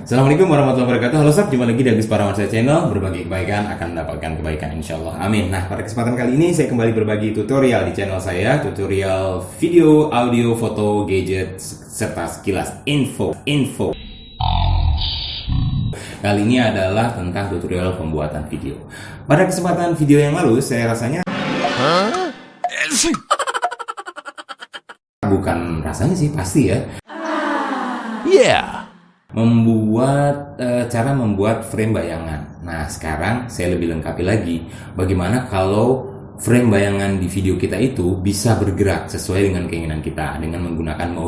Assalamualaikum warahmatullahi wabarakatuh. Halo sob, jumpa lagi di Agus Parawansa Channel. Berbagi kebaikan akan mendapatkan kebaikan, insyaallah. Amin. Nah, pada kesempatan kali ini saya kembali berbagi tutorial di channel saya. Tutorial video, audio, foto, gadget, serta sekilas info. Kali ini adalah tentang tutorial pembuatan video. Pada kesempatan video yang lalu, saya rasanya bukan rasanya sih, pasti ya. Yeah. Cara membuat frame bayangan. Nah, sekarang saya lebih lengkapi lagi. Bagaimana kalau frame bayangan di video kita itu bisa bergerak sesuai dengan keinginan kita dengan menggunakan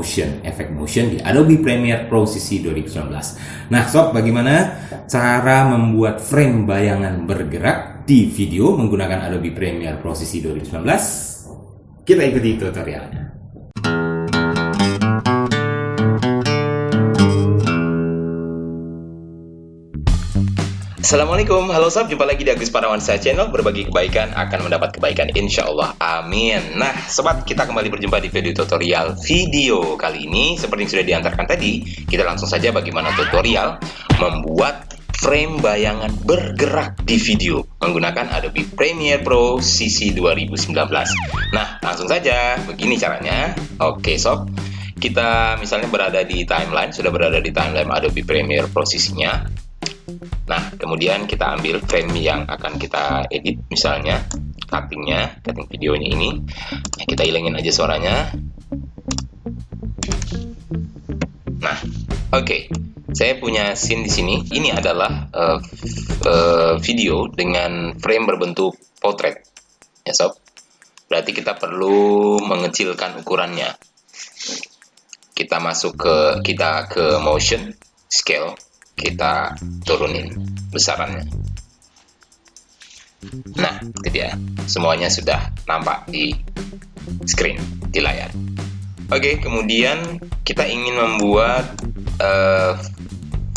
efek motion di Adobe Premiere Pro CC 2019. Nah, sob, bagaimana cara membuat frame bayangan bergerak di video menggunakan Adobe Premiere Pro CC 2019? Kita ikuti tutorialnya. Assalamualaikum, halo sob, jumpa lagi di Agus Parawansa Channel. Berbagi kebaikan akan mendapat kebaikan, insya Allah, amin. Nah sobat, kita kembali berjumpa di video tutorial video kali ini. Seperti yang sudah diantarkan tadi, kita langsung saja bagaimana tutorial membuat frame bayangan bergerak di video menggunakan Adobe Premiere Pro CC 2019. Nah langsung saja, begini caranya. Oke sob, kita misalnya sudah berada di timeline Adobe Premiere Pro CC-nya. Nah, kemudian kita ambil frame yang akan kita edit, misalnya cutting videonya ini. Nah, kita hilangin aja suaranya. Nah, oke. Saya punya scene di sini. Ini adalah video dengan frame berbentuk portrait. Ya, sob. Berarti kita perlu mengecilkan ukurannya. Kita ke motion, scale. Kita turunin besarannya. Nah, itu dia. Semuanya sudah nampak di screen, di layar. Oke, kemudian kita ingin membuat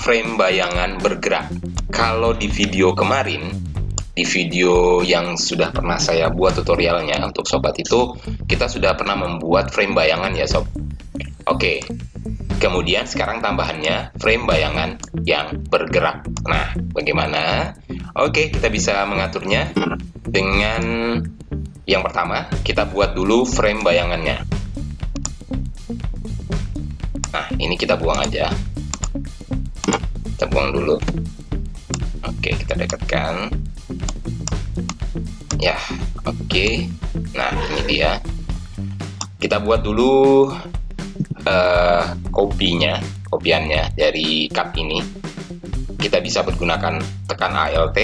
frame bayangan bergerak. Kalau di video kemarin, di video yang sudah pernah saya buat tutorialnya untuk sobat itu, kita sudah pernah membuat frame bayangan ya sob. Oke. Kemudian sekarang tambahannya frame bayangan yang bergerak. Nah, bagaimana? Oke, kita bisa mengaturnya dengan yang pertama, kita buat dulu frame bayangannya. Nah, ini kita buang aja. Kita buang dulu. Oke, kita dekatkan. Ya, oke. Nah, ini dia. Kita buat dulu kopiannya dari cut ini. Kita bisa menggunakan tekan ALT,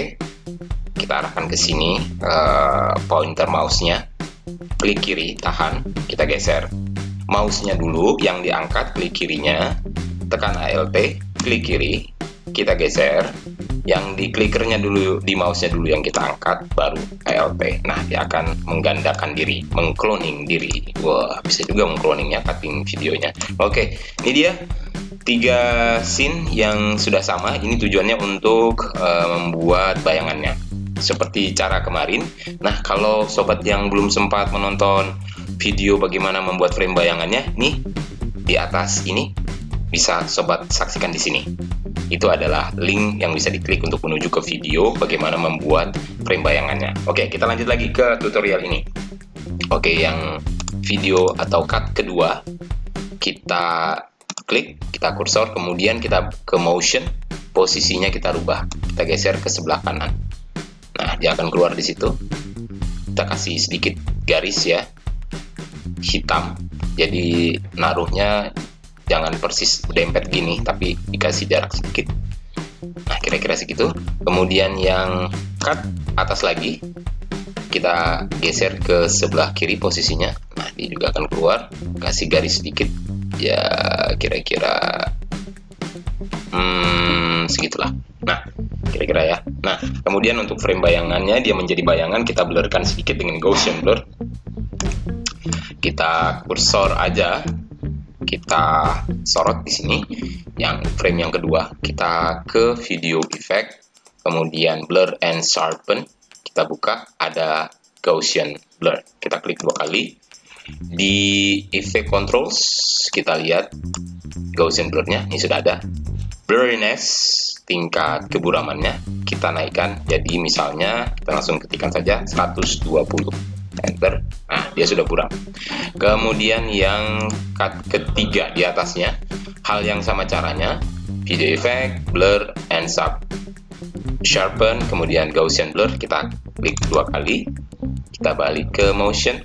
kita arahkan ke sini pointer mouse-nya, klik kiri, tahan, kita geser mouse-nya dulu yang diangkat, klik kirinya, tekan ALT, klik kiri, kita geser yang di clickernya dulu, di mouse-nya dulu yang kita angkat, baru ALT. Nah, dia akan menggandakan diri, mengcloning diri. Wah, bisa juga mengcloningnya, cutting videonya. Oke, ini dia 3 scene yang sudah sama. Ini tujuannya untuk membuat bayangannya seperti cara kemarin. Nah, kalau sobat yang belum sempat menonton video bagaimana membuat frame bayangannya, nih di atas ini bisa sobat saksikan di sini. Itu adalah link yang bisa diklik untuk menuju ke video bagaimana membuat frame bayangannya. Oke, kita lanjut lagi ke tutorial ini. Oke, yang video atau cut kedua, kita klik, kita kursor, kemudian kita ke motion, posisinya kita rubah, kita geser ke sebelah kanan. Nah, dia akan keluar di situ. Kita kasih sedikit garis ya, hitam. Jadi naruhnya jangan persis dempet gini, tapi dikasih jarak sedikit. Nah, kira-kira segitu. Kemudian yang cut atas lagi, kita geser ke sebelah kiri posisinya. Nah, dia juga akan keluar. Kasih garis sedikit. Ya, kira-kira segitulah. Nah, kira-kira ya. Nah, kemudian untuk frame bayangannya, dia menjadi bayangan, kita blurkan sedikit dengan Gaussian blur. Kita kursor aja, kita sorot di sini. Yang frame yang kedua, kita ke video effect, kemudian blur and sharpen. Kita buka, ada Gaussian blur. Kita klik 2 kali. Di effect controls kita lihat Gaussian blur-nya ini sudah ada. Blurriness, tingkat keburamannya kita naikkan, jadi misalnya kita langsung ketikkan saja 120, enter. Nah, dia sudah buram. Kemudian yang ketiga di atasnya, hal yang sama caranya, video effect, blur, and sharpen, kemudian Gaussian blur, kita klik 2 kali, kita balik ke motion,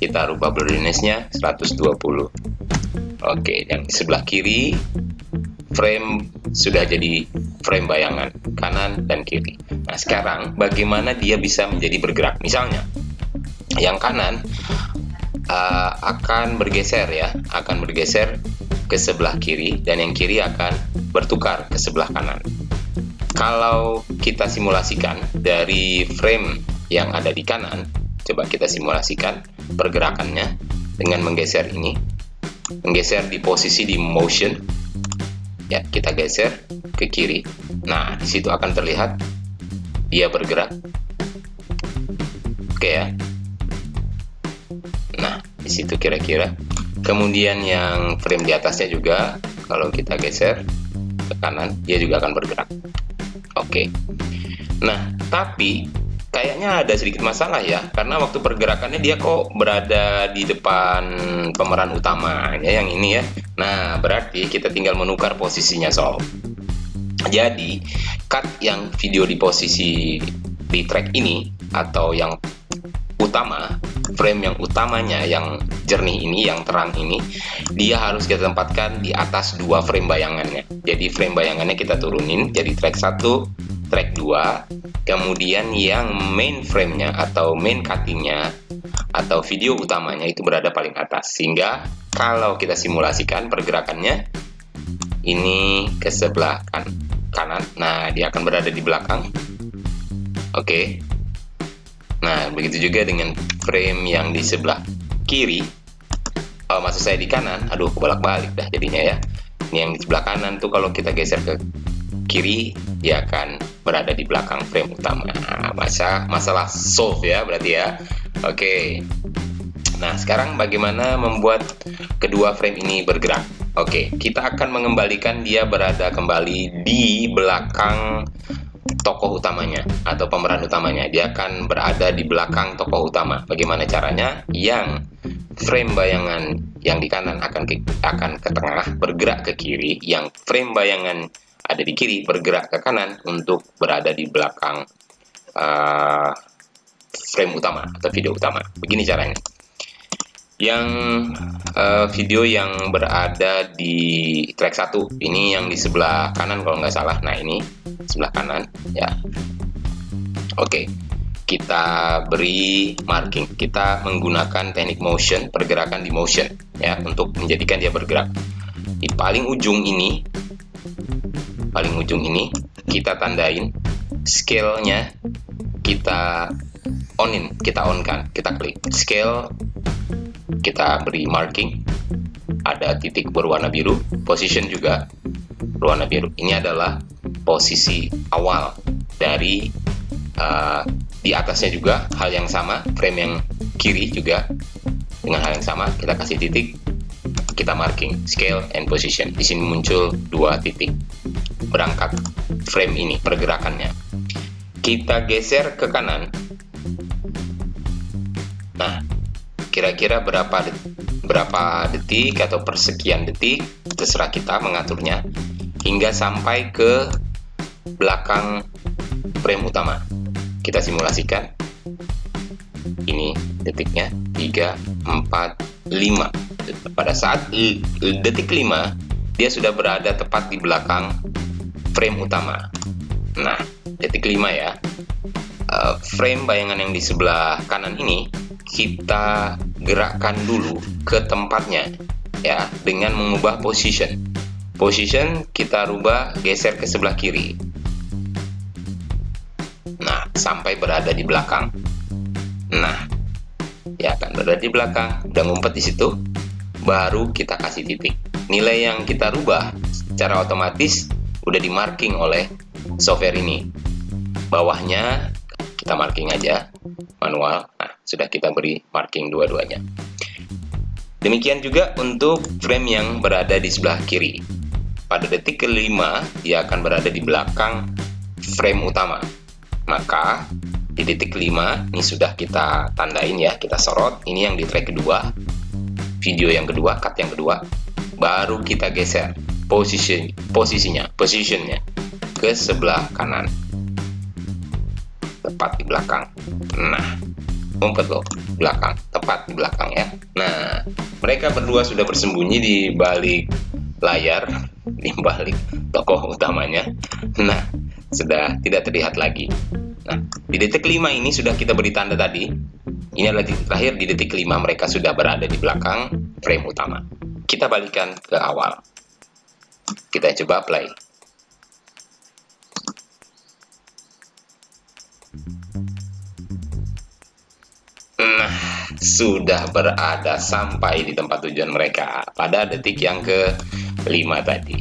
kita rubah blurriness-nya 120. Oke, yang di sebelah kiri frame sudah jadi frame bayangan kanan dan kiri. Nah, sekarang bagaimana dia bisa menjadi bergerak? Misalnya yang kanan akan bergeser ya, akan bergeser ke sebelah kiri, dan yang kiri akan bertukar ke sebelah kanan. Kalau kita simulasikan dari frame yang ada di kanan, coba kita simulasikan pergerakannya dengan menggeser ini, menggeser di posisi di motion ya, kita geser ke kiri. Nah, di situ akan terlihat dia bergerak. Oke ya. Nah, di situ kira-kira. Kemudian yang frame di atasnya juga, kalau kita geser ke kanan, dia juga akan bergerak. Oke. Nah, tapi kayaknya ada sedikit masalah ya, karena waktu pergerakannya dia kok berada di depan pemeran utamanya yang ini ya. Nah, berarti kita tinggal menukar posisinya sob. Jadi, cut yang video di posisi di track ini, atau yang utama, frame yang utamanya, yang jernih ini, yang terang ini, dia harus kita tempatkan di atas 2 frame bayangannya. Jadi frame bayangannya kita turunin jadi track 1, track 2, kemudian yang main frame-nya atau main cutting-nya atau video utamanya itu berada paling atas, sehingga kalau kita simulasikan pergerakannya ini ke sebelah kanan, nah dia akan berada di belakang. Oke. Nah, begitu juga dengan frame yang di sebelah kiri. Oh, maksud saya di kanan. Aduh, bolak-balik dah jadinya ya. Ini yang di sebelah kanan tuh kalau kita geser ke kiri, dia akan berada di belakang frame utama. Nah, masalah solve ya berarti ya. Oke. Nah, sekarang bagaimana membuat kedua frame ini bergerak? Oke, kita akan mengembalikan dia berada kembali di belakang tokoh utamanya atau pemeran utamanya. Dia akan berada di belakang tokoh utama. Bagaimana caranya? Yang frame bayangan yang di kanan akan ke tengah, bergerak ke kiri. Yang frame bayangan ada di kiri bergerak ke kanan untuk berada di belakang frame utama atau video utama. Begini caranya. Yang video yang berada di track 1 ini, yang di sebelah kanan kalau nggak salah. Nah, ini sebelah kanan ya. Oke, kita beri marking, kita menggunakan teknik motion, pergerakan di motion ya, untuk menjadikan dia bergerak. Di paling ujung ini kita tandain scale-nya, kita on-kan, kita klik scale, kita beri marking, ada titik berwarna biru, position juga berwarna biru. Ini adalah posisi awal dari di atasnya juga hal yang sama, frame yang kiri juga dengan hal yang sama, kita kasih titik, kita marking scale and position. Di sini muncul 2 titik berangkat frame ini, pergerakannya. Kita geser ke kanan. Nah, kira-kira berapa detik atau persekian detik, terserah kita mengaturnya, hingga sampai ke belakang frame utama. Kita simulasikan. Ini detiknya 3, 4, 5. Pada saat detik 5, dia sudah berada tepat di belakang frame utama. Nah, detik 5 ya. Frame bayangan yang di sebelah kanan ini kita gerakkan dulu ke tempatnya ya, dengan mengubah position. Position kita rubah, geser ke sebelah kiri. Nah, sampai berada di belakang. Nah, ya akan berada di belakang, udah ngumpet di situ, baru kita kasih titik. Nilai yang kita rubah secara otomatis udah di marking oleh software ini. Bawahnya kita marking aja manual. Nah, sudah kita beri marking dua-duanya. Demikian juga untuk frame yang berada di sebelah kiri. Pada detik kelima, dia akan berada di belakang frame utama. Maka, di detik kelima, ini sudah kita tandain ya, kita sorot. Ini yang di track kedua, video yang kedua, cut yang kedua. Baru kita geser posisinya ke sebelah kanan. Tepat di belakang. Nah, ngumpet loh, belakang, tepat di belakang ya. Nah, mereka berdua sudah bersembunyi di balik layar, di balik tokoh utamanya. Nah, sudah tidak terlihat lagi. Nah, di detik 5 ini sudah kita beri tanda tadi. Ini adalah titik terakhir, di detik 5 mereka sudah berada di belakang frame utama. Kita balikan ke awal. Kita coba play. Nah, sudah berada sampai di tempat tujuan mereka pada detik yang ke-5 tadi.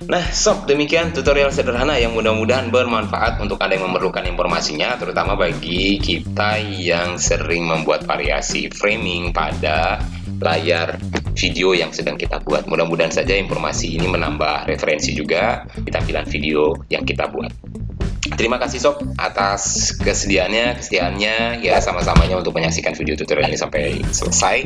Nah, sob, demikian tutorial sederhana yang mudah-mudahan bermanfaat untuk Anda yang memerlukan informasinya, terutama bagi kita yang sering membuat variasi framing pada layar video yang sedang kita buat. Mudah-mudahan saja informasi ini menambah referensi juga di tampilan video yang kita buat. Terima kasih sob atas kesediaannya ya, sama-samanya untuk menyaksikan video tutorial ini sampai selesai,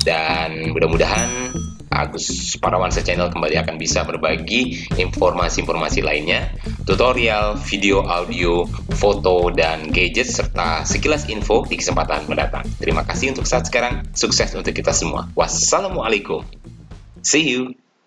dan mudah-mudahan Agus Parawansa Channel kembali akan bisa berbagi informasi-informasi lainnya, tutorial, video, audio, foto, dan gadget, serta sekilas info di kesempatan mendatang. Terima kasih untuk saat sekarang, sukses untuk kita semua. Wassalamualaikum. See you.